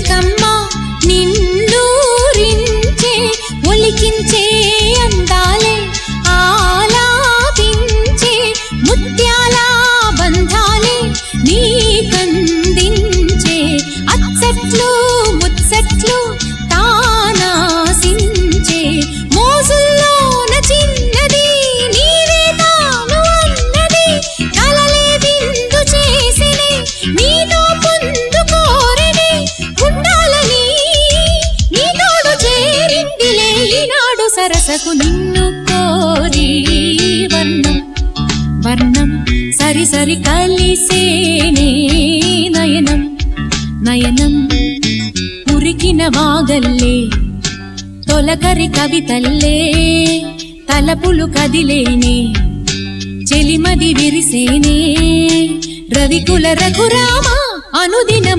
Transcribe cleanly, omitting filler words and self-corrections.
చిలకమ్మ నిన్నూరించే ఒలికించే అందాలే ఆలాపించే ముత్యాల బంధాలే నీకందించే అచ్చట్లు ముచ్చట్లు తానాసించే మోజుల్లోన చిన్నది నీవే తాను అన్నది కలలే విందు చేసినే నీతో పొందుకోరనే ఉండాలని నీ తోడు చేరిందిలే ఈనాడు సరసకు నిన్ను కోరి వర్ణం వర్ణం సరి సరి కలిసేనే నయనం నయనం ఉరికిన వాగల్లే తొలకరి కవితల్లే తలపులు కదిలేనే చెలిమది విరిసేనే రవికుల రఘురామ అనుదినం